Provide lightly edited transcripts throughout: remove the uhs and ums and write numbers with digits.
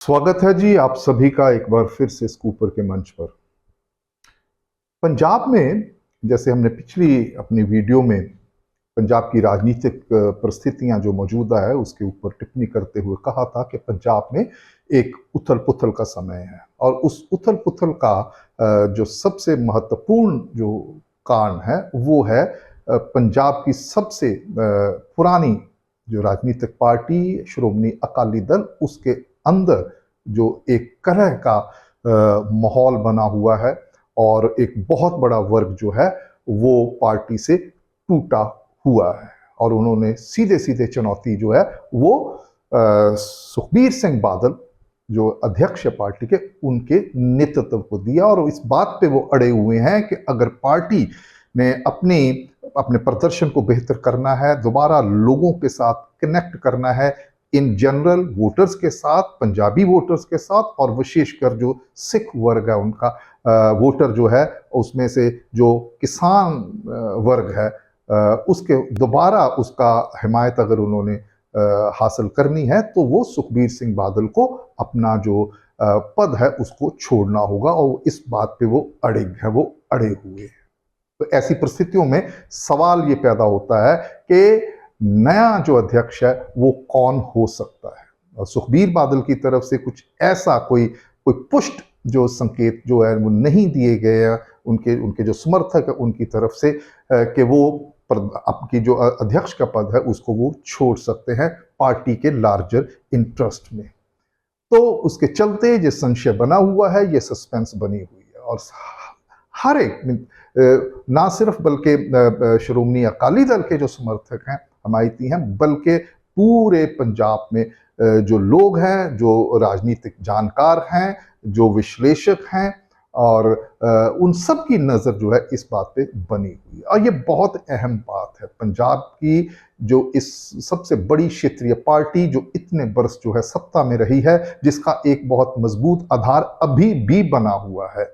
स्वागत है जी आप सभी का एक बार फिर से स्कूपर के मंच पर। पंजाब में जैसे हमने पिछली अपनी वीडियो में पंजाब की राजनीतिक परिस्थितियां जो मौजूदा है उसके ऊपर टिप्पणी करते हुए कहा था कि पंजाब में एक उथल पुथल का समय है और उस उथल पुथल का जो सबसे महत्वपूर्ण जो कारण है वो है पंजाब की सबसे पुरानी जो राजनीतिक पार्टी श्रोमणी अकाली दल उसके अंदर जो एक कलह का माहौल बना हुआ है और एक बहुत बड़ा वर्ग जो है वो पार्टी से टूटा हुआ है और उन्होंने सीधे सीधे चुनौती जो है वो सुखबीर सिंह बादल जो अध्यक्ष है पार्टी के उनके नेतृत्व को दिया और इस बात पे वो अड़े हुए हैं कि अगर पार्टी ने अपने प्रदर्शन को बेहतर करना है, दोबारा लोगों के साथ कनेक्ट करना है, इन जनरल वोटर्स के साथ, पंजाबी वोटर्स के साथ और विशेषकर जो सिख वर्ग है उनका वोटर जो है उसमें से जो किसान वर्ग है उसके दोबारा उसका हिमायत अगर उन्होंने हासिल करनी है तो वो सुखबीर सिंह बादल को अपना जो पद है उसको छोड़ना होगा और इस बात पे वो अड़िग है, वो अड़े हुए हैं। तो ऐसी परिस्थितियों में सवाल ये पैदा होता है कि नया जो अध्यक्ष है वो कौन हो सकता है और सुखबीर बादल की तरफ से कुछ ऐसा कोई पुष्ट जो संकेत जो है वो नहीं दिए गए हैं उनके उनके जो समर्थक है उनकी तरफ से कि वो आपकी जो अध्यक्ष का पद है उसको वो छोड़ सकते हैं पार्टी के लार्जर इंटरेस्ट में। तो उसके चलते ये संशय बना हुआ है, ये सस्पेंस बनी हुई है और हर एक ना सिर्फ बल्कि श्रोमणी अकाली दल के जो समर्थक हैं हमायती हैं बल्कि पूरे पंजाब में जो लोग हैं, जो राजनीतिक जानकार हैं, जो विश्लेषक हैं और उन सब की नज़र जो है इस बात पे बनी हुई है और ये बहुत अहम बात है। पंजाब की जो इस सबसे बड़ी क्षेत्रीय पार्टी जो इतने बरस जो है सत्ता में रही है, जिसका एक बहुत मजबूत आधार अभी भी बना हुआ है,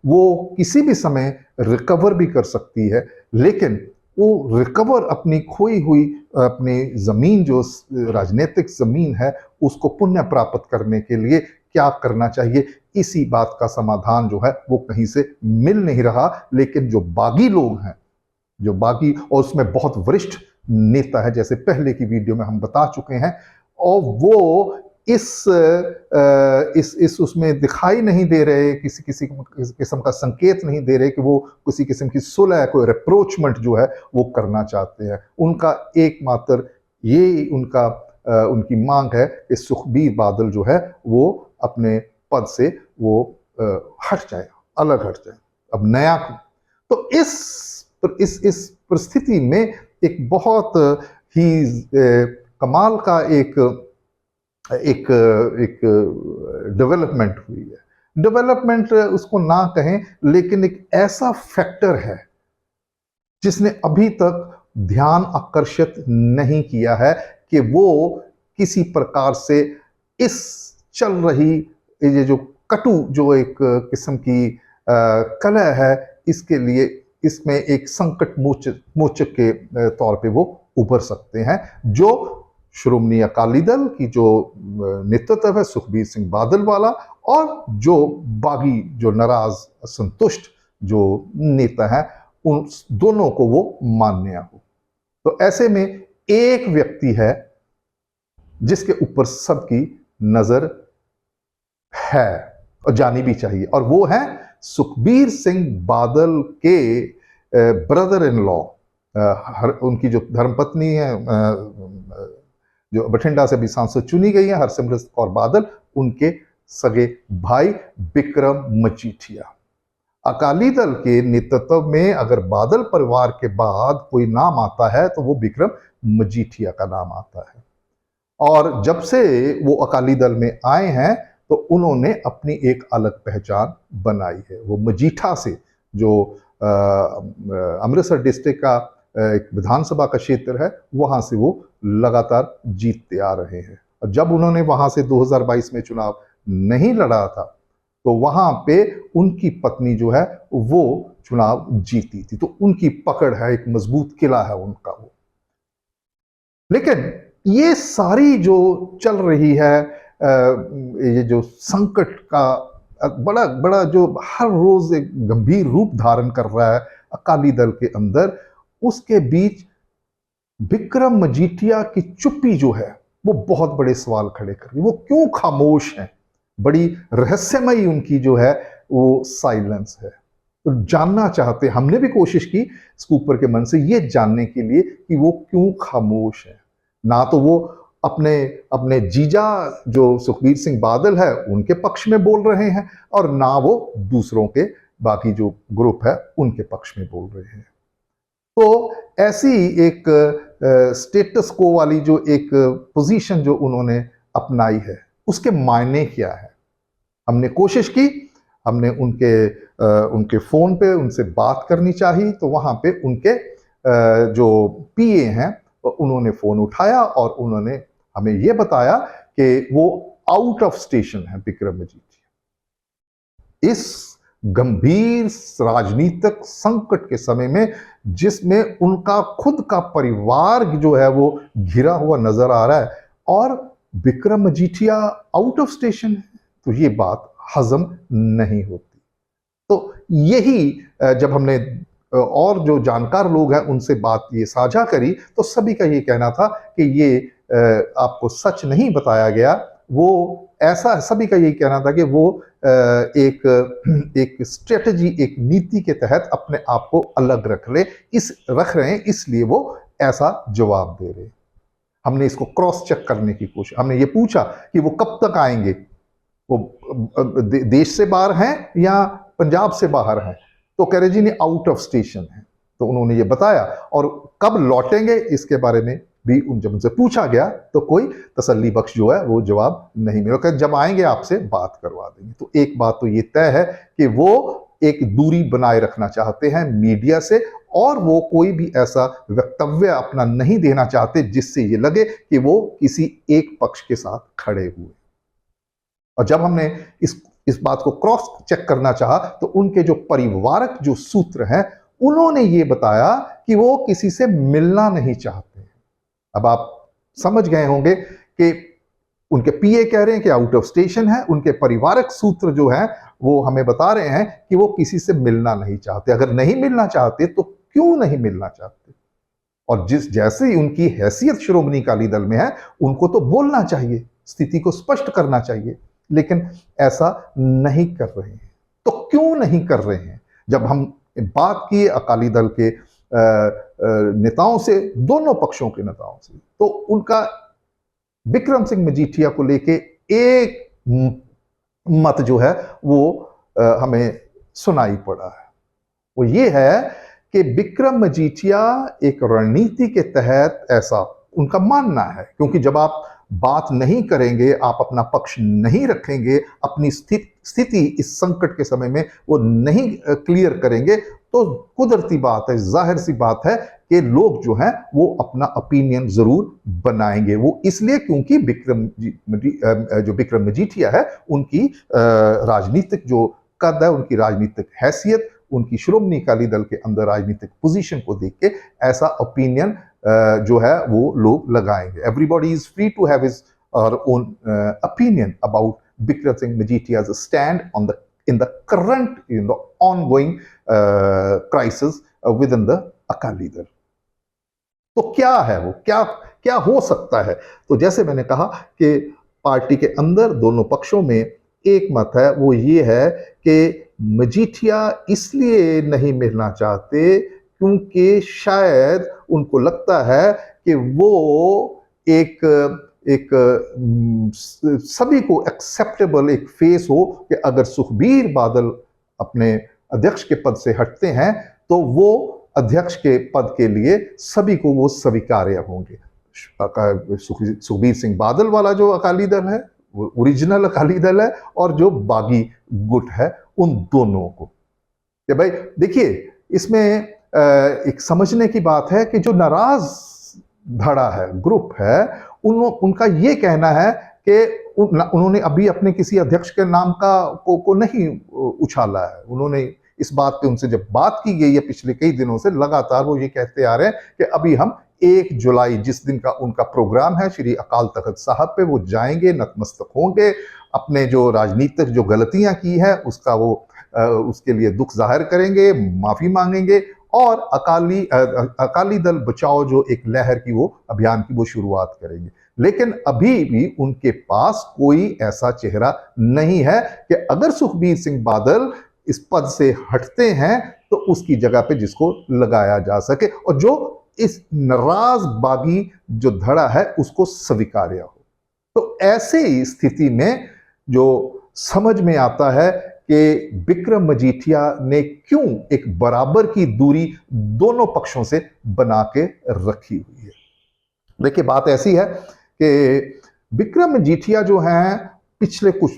वो किसी भी समय रिकवर भी कर सकती है, लेकिन वो रिकवर अपनी खोई हुई अपनी ज़मीन जो राजनीतिक ज़मीन है उसको पुनः प्राप्त करने के लिए क्या करना चाहिए, इसी बात का समाधान जो है वो कहीं से मिल नहीं रहा। लेकिन जो बागी लोग हैं, जो बागी और उसमें बहुत वरिष्ठ नेता है जैसे पहले की वीडियो में हम बता चुके हैं और वो इस उसमें दिखाई नहीं दे रहे, किसी किसी किस्म का संकेत नहीं दे रहे कि वो किसी किस्म की सुलह कोई रिप्रोचमेंट जो है वो करना चाहते हैं। उनका एकमात्र ये उनकी मांग है कि सुखबीर बादल जो है वो अपने पद से वो हट जाए, अलग हट जाए, अब नया। तो इस परिस्थिति में एक बहुत ही कमाल का एक डेवलपमेंट हुई है। डेवलपमेंट उसको ना कहें लेकिन एक ऐसा फैक्टर है जिसने अभी तक ध्यान आकर्षित नहीं किया है कि वो किसी प्रकार से इस चल रही ये जो कटु जो एक किस्म की कलह है इसके लिए इसमें एक संकट मोचक के तौर पे वो उभर सकते हैं। जो श्रोमणी अकाली दल की जो नेतृत्व है सुखबीर सिंह बादल वाला और जो बागी जो नाराज असंतुष्ट जो नेता है उन दोनों को वो मान्य हो। तो ऐसे में एक व्यक्ति है जिसके ऊपर सबकी नजर है और जानी भी चाहिए और वो है सुखबीर सिंह बादल के ब्रदर इन लॉ, उनकी जो धर्मपत्नी है जो बठिंडा से भी सांसद चुनी गई है हरसिमरत कौर बादल, उनके सगे भाई बिक्रम मजीठिया। अकाली दल के नेतृत्व में अगर बादल परिवार के बाद कोई नाम आता है तो वो बिक्रम मजीठिया का नाम आता है और जब से वो अकाली दल में आए हैं तो उन्होंने अपनी एक अलग पहचान बनाई है। वो मजीठा से जो अमृतसर डिस्ट्रिक्ट का एक विधानसभा का क्षेत्र है वहां से वो लगातार जीतते आ रहे हैं और जब उन्होंने वहां से 2022 में चुनाव नहीं लड़ा था तो वहां पे उनकी पत्नी जो है वो चुनाव जीती थी, तो उनकी पकड़ है, एक मजबूत किला है उनका वो। लेकिन ये सारी जो चल रही है ये जो संकट का बड़ा बड़ा जो हर रोज एक गंभीर रूप धारण कर रहा है अकाली दल के अंदर, उसके बीच विक्रम मजीठिया की चुप्पी जो है वो बहुत बड़े सवाल खड़े कर रही है। वो क्यों खामोश हैं? बड़ी रहस्यमयी उनकी जो है वो साइलेंस है। तो जानना चाहते, हमने भी कोशिश की स्कूपर के मन से ये जानने के लिए कि वो क्यों खामोश है। ना तो वो अपने अपने जीजा जो सुखबीर सिंह बादल है उनके पक्ष में बोल रहे हैं, और ना वो दूसरों के बाकी जो ग्रुप है उनके पक्ष में बोल रहे हैं। तो ऐसी एक स्टेटस को वाली जो एक पोजीशन जो उन्होंने अपनाई है, उसके मायने क्या है? हमने कोशिश की, हमने उनके फ़ोन पे उनसे बात करनी चाहिए, तो वहाँ पे उनके जो पीए हैं उन्होंने फ़ोन उठाया और उन्होंने हमें ये बताया कि वो आउट ऑफ स्टेशन है विक्रम मजीठिया। इस गंभीर राजनीतिक संकट के समय में, जिसमें उनका खुद का परिवार जो है वो घिरा हुआ नजर आ रहा है, और Vikram Majithia out of station है, तो ये बात हजम नहीं होती। तो यही जब हमने और जो जानकार लोग हैं उनसे बात ये साझा करी, तो सभी का ये कहना था कि ये आपको सच नहीं बताया गया। वो ऐसा, सभी का यही कहना था कि वो एक स्ट्रेटजी, एक नीति के तहत अपने आप को अलग रख रहे हैं, इसलिए वो ऐसा जवाब दे रहे हैं। हमने इसको क्रॉस चेक करने की कोशिश, हमने ये पूछा कि वो कब तक आएंगे, वो देश से बाहर हैं या पंजाब से बाहर हैं? तो कह रहे जी नहीं, आउट ऑफ स्टेशन है। तो उन्होंने ये बताया, और कब लौटेंगे इसके बारे में भी जब उनसे पूछा गया तो कोई तसल्ली बख्श जो है वो जवाब नहीं मिला। कहते जब आएंगे आपसे बात करवा देंगे। तो एक बात तो ये तय है कि वो एक दूरी बनाए रखना चाहते हैं मीडिया से, और वो कोई भी ऐसा वक्तव्य अपना नहीं देना चाहते जिससे ये लगे कि वो किसी एक पक्ष के साथ खड़े हुए। और जब हमने इस बात को क्रॉस चेक करना चाहा, तो उनके जो परिवारक जो सूत्र हैं उन्होंने ये बताया कि वो किसी से मिलना नहीं चाहते। अब आप समझ गए होंगे कि उनके पीए कह रहे हैं कि आउट ऑफ स्टेशन है, उनके परिवारक सूत्र जो है वो हमें बता रहे हैं कि वो किसी से मिलना नहीं चाहते। अगर नहीं मिलना चाहते तो क्यों नहीं मिलना चाहते? और जैसे ही उनकी हैसियत श्रोमणी अकाली दल में है, उनको तो बोलना चाहिए, स्थिति को स्पष्ट करना चाहिए, लेकिन ऐसा नहीं कर रहे हैं। तो क्यों नहीं कर रहे हैं? जब हम बात की अकाली दल के नेताओं से, दोनों पक्षों के नेताओं से, तो उनका विक्रम सिंह मजीठिया को लेके एक मत जो है वो हमें सुनाई पड़ा है। वो ये है कि विक्रम मजीठिया एक रणनीति के तहत, ऐसा उनका मानना है, क्योंकि जब आप बात नहीं करेंगे, आप अपना पक्ष नहीं रखेंगे, अपनी स्थिति इस संकट के समय में वो नहीं क्लियर करेंगे, तो कुदरती बात है, जाहिर सी बात है कि लोग जो हैं वो अपना ओपिनियन जरूर बनाएंगे। वो इसलिए क्योंकि जो विक्रम मजीठिया है, उनकी राजनीतिक जो कद है, उनकी राजनीतिक हैसियत, उनकी श्रोमणी अकाली दल के अंदर राजनीतिक पोजीशन को देख के ऐसा ओपिनियन जो है वो लोग लगाएंगे। Everybody is free to have his own opinion about Vikram Singh Majithia's stand in the current, the ongoing crisis within the Akali Dal. तो क्या है वो, क्या हो सकता है? तो जैसे मैंने कहा कि पार्टी के अंदर दोनों पक्षों में एक मत है, वो ये है कि मजीठिया इसलिए नहीं मिलना चाहते क्योंकि शायद उनको लगता है कि वो एक सभी को एक्सेप्टेबल एक फेस हो, कि अगर सुखबीर बादल अपने अध्यक्ष के पद से हटते हैं तो वो अध्यक्ष के पद के लिए सभी को वो स्वीकार्य होंगे। सुखबीर सिंह बादल वाला जो अकाली दल है वो ओरिजिनल अकाली दल है, और जो बागी गुट है उन दोनों को। कि भाई देखिए, इसमें एक समझने की बात है कि जो नाराज धड़ा है, ग्रुप है, उनका ये कहना है कि उन्होंने अभी अपने किसी अध्यक्ष के नाम को नहीं उछाला है। उन्होंने इस बात पे, उनसे जब बात की गई है पिछले कई दिनों से, लगातार वो ये कहते आ रहे हैं कि अभी हम 1 जुलाई जिस दिन का उनका प्रोग्राम है श्री अकाल तख्त साहब पे, वो जाएंगे, नतमस्तक होंगे, अपने जो राजनीतिक जो गलतियां की है उसका वो उसके लिए दुख जाहिर करेंगे, माफी मांगेंगे और अकाली दल बचाओ जो एक लहर की वो अभियान की वो शुरुआत करेंगे। लेकिन अभी भी उनके पास कोई ऐसा चेहरा नहीं है कि अगर सुखबीर सिंह बादल इस पद से हटते हैं तो उसकी जगह पे जिसको लगाया जा सके और जो इस नाराज बागी जो धड़ा है उसको स्वीकार्य हो। तो ऐसे स्थिति में जो समझ में आता है कि विक्रम मजीठिया ने क्यों एक बराबर की दूरी दोनों पक्षों से बना के रखी हुई है। देखिए, बात ऐसी है कि विक्रम मजीठिया जो हैं पिछले कुछ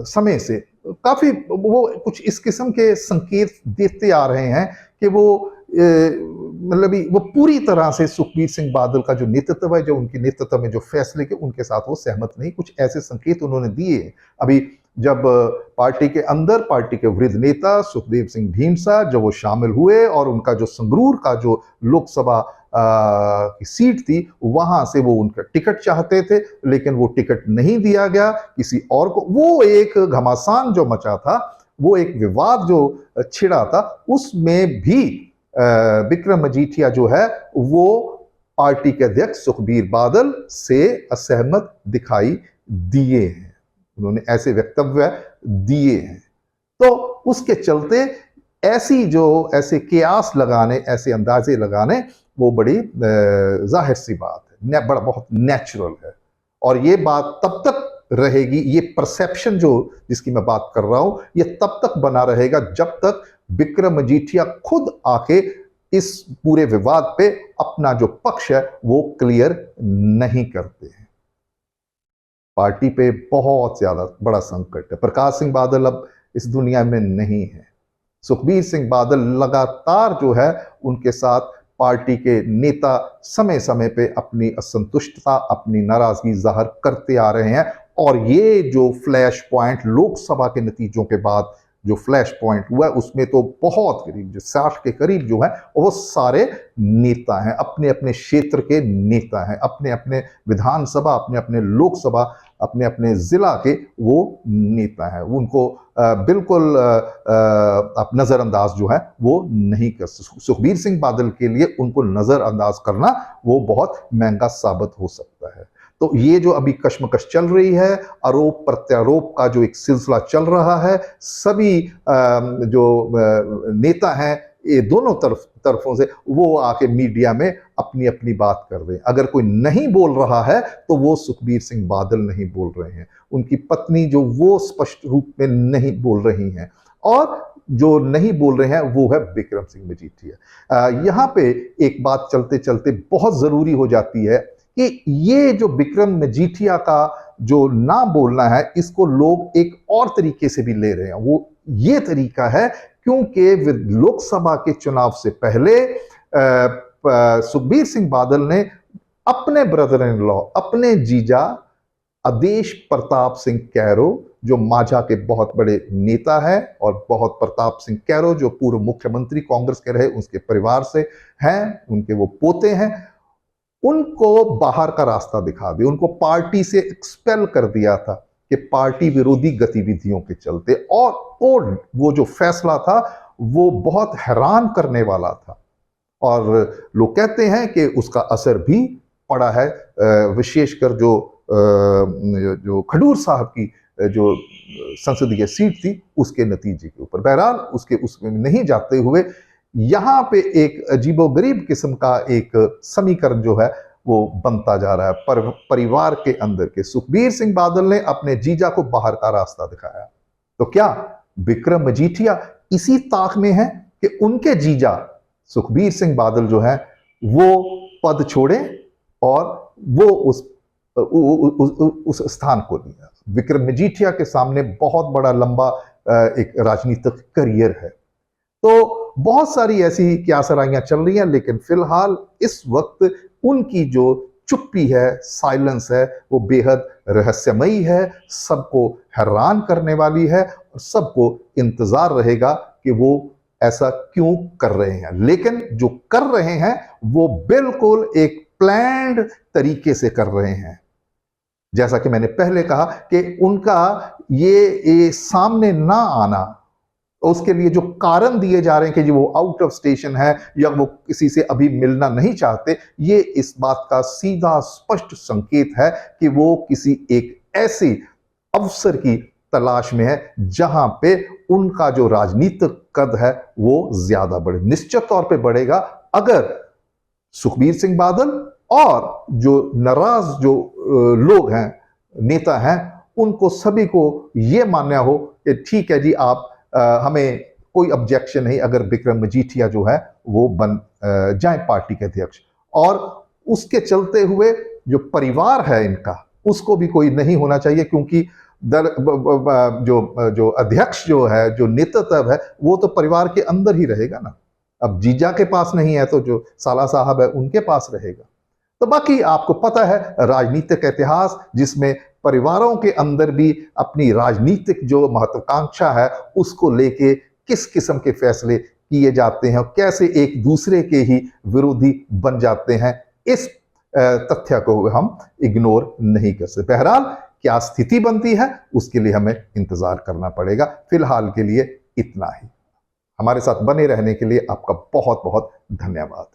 समय से काफी वो कुछ इस किस्म के संकेत देते आ रहे हैं कि वो मतलब वो पूरी तरह से सुखबीर सिंह बादल का जो नेतृत्व है, जो उनके नेतृत्व में जो फैसले के उनके साथ वो सहमत नहीं। कुछ ऐसे संकेत उन्होंने दिए अभी जब पार्टी के अंदर पार्टी के वृद्ध नेता सुखदेव सिंह ढींडसा जब वो शामिल हुए और उनका जो संगरूर का जो लोकसभा की सीट थी वहां से वो उनका टिकट चाहते थे, लेकिन वो टिकट नहीं दिया गया किसी और को। वो एक घमासान जो मचा था, वो एक विवाद जो छिड़ा था, उसमें भी विक्रम मजीठिया जो है वो पार्टी के अध्यक्ष सुखबीर बादल से असहमत दिखाई दिए हैं, उन्होंने ऐसे वक्तव्य दिए हैं। तो उसके चलते ऐसे कियास लगाने, ऐसे अंदाजे लगाने वो बड़ी जाहिर सी बात है, बहुत नेचुरल है। और ये बात तब तक रहेगी, ये परसेप्शन जो जिसकी मैं बात कर रहा हूं, ये तब तक बना रहेगा जब तक विक्रम मजीठिया खुद आके इस पूरे विवाद पे अपना जो पक्ष है वो क्लियर नहीं करते हैं। पार्टी पे बहुत ज्यादा बड़ा संकट है। प्रकाश सिंह बादल अब इस दुनिया में नहीं है। सुखबीर सिंह बादल लगातार जो है उनके साथ पार्टी के नेता समय समय पे अपनी असंतुष्टता, अपनी नाराजगी जाहिर करते आ रहे हैं। और ये जो फ्लैश पॉइंट लोकसभा के नतीजों के बाद जो फ्लैश पॉइंट हुआ उसमें तो बहुत करीब जो 60 के करीब जो है वो सारे नेता हैं, अपने अपने क्षेत्र के नेता हैं, अपने अपने विधानसभा, अपने अपने लोकसभा, अपने अपने जिला के वो नेता हैं। उनको बिल्कुल आप नजरअंदाज जो है वो नहीं कर सकते। सुखबीर सिंह बादल के लिए उनको नजरअंदाज करना वो बहुत महंगा साबित हो सकता है। तो ये जो अभी कश्मकश चल रही है, आरोप प्रत्यारोप का जो एक सिलसिला चल रहा है, सभी जो नेता हैं ये दोनों तरफों से वो आके मीडिया में अपनी अपनी बात कर रहे हैं। अगर कोई नहीं बोल रहा है तो वो सुखबीर सिंह बादल नहीं बोल रहे हैं, उनकी पत्नी जो वो स्पष्ट रूप में नहीं बोल रही हैं, और जो नहीं बोल रहे हैं वो है विक्रम सिंह मजीठिया। यहाँ पे एक बात चलते चलते बहुत जरूरी हो जाती है कि ये जो विक्रम मजीठिया का जो ना बोलना है इसको लोग एक और तरीके से भी ले रहे हैं। वो ये तरीका है क्योंकि लोकसभा के चुनाव से पहले सुखबीर सिंह बादल ने अपने ब्रदर इन लॉ, अपने जीजा आदेश प्रताप सिंह कैरो जो माझा के बहुत बड़े नेता है, और बहुत प्रताप सिंह कैरो जो पूर्व मुख्यमंत्री कांग्रेस के रहे उसके परिवार से हैं, उनके वो पोते हैं, उनको बाहर का रास्ता दिखा दिया, उनको पार्टी से एक्सपेल कर दिया था कि पार्टी विरोधी गतिविधियों के चलते। और वो जो फैसला था वो बहुत हैरान करने वाला था, और लोग कहते हैं कि उसका असर भी पड़ा है, विशेषकर जो खडूर साहब की जो संसदीय सीट थी उसके नतीजे के ऊपर। बहरहाल उसमें नहीं जाते हुए यहाँ पे एक अजीबोगरीब किस्म का एक समीकरण जो है वो बनता जा रहा है। परिवार के अंदर के सुखबीर सिंह बादल ने अपने जीजा को बाहर का रास्ता दिखाया, तो क्या विक्रम मजीठिया इसी ताक में है कि उनके जीजा सुखबीर सिंह बादल जो है वो पद छोड़े और वो उस स्थान को लिया। विक्रम मजीठिया के सामने बहुत बड़ा लंबा एक राजनीतिक करियर है। तो बहुत सारी ऐसी क्यासराइयां चल रही हैं, लेकिन फिलहाल इस वक्त उनकी जो चुप्पी है, साइलेंस है, वो बेहद रहस्यमयी है, सबको हैरान करने वाली है, और सबको इंतजार रहेगा कि वो ऐसा क्यों कर रहे हैं। लेकिन जो कर रहे हैं वो बिल्कुल एक प्लान्ड तरीके से कर रहे हैं। जैसा कि मैंने पहले कहा कि उनका ये सामने ना आना, उसके लिए जो कारण दिए जा रहे हैं कि जी वो आउट ऑफ स्टेशन है या वो किसी से अभी मिलना नहीं चाहते, ये इस बात का सीधा स्पष्ट संकेत है कि वो किसी एक ऐसे अवसर की तलाश में है जहां पे उनका जो राजनीतिक कद है वो ज्यादा बढ़े, निश्चित तौर पे बढ़ेगा अगर सुखबीर सिंह बादल और जो नाराज जो लोग हैं, नेता हैं, उनको सभी को यह मानना हो कि ठीक है जी, आप हमें कोई ऑब्जेक्शन नहीं अगर विक्रम मजीठिया जो है वो बन जाए पार्टी के अध्यक्ष, और उसके चलते हुए जो परिवार है इनका उसको भी कोई नहीं होना चाहिए, क्योंकि जो अध्यक्ष जो है, जो नेतृत्व है, वो तो परिवार के अंदर ही रहेगा ना। अब जीजा के पास नहीं है तो जो साला साहब है उनके पास रहेगा। तो बाकी आपको पता है राजनीतिक इतिहास जिसमें परिवारों के अंदर भी अपनी राजनीतिक जो महत्वाकांक्षा है उसको लेके किस किस्म के फैसले किए जाते हैं और कैसे एक दूसरे के ही विरोधी बन जाते हैं, इस तथ्य को हम इग्नोर नहीं कर सकते। बहरहाल क्या स्थिति बनती है उसके लिए हमें इंतजार करना पड़ेगा। फिलहाल के लिए इतना ही। हमारे साथ बने रहने के लिए आपका बहुत बहुत धन्यवाद।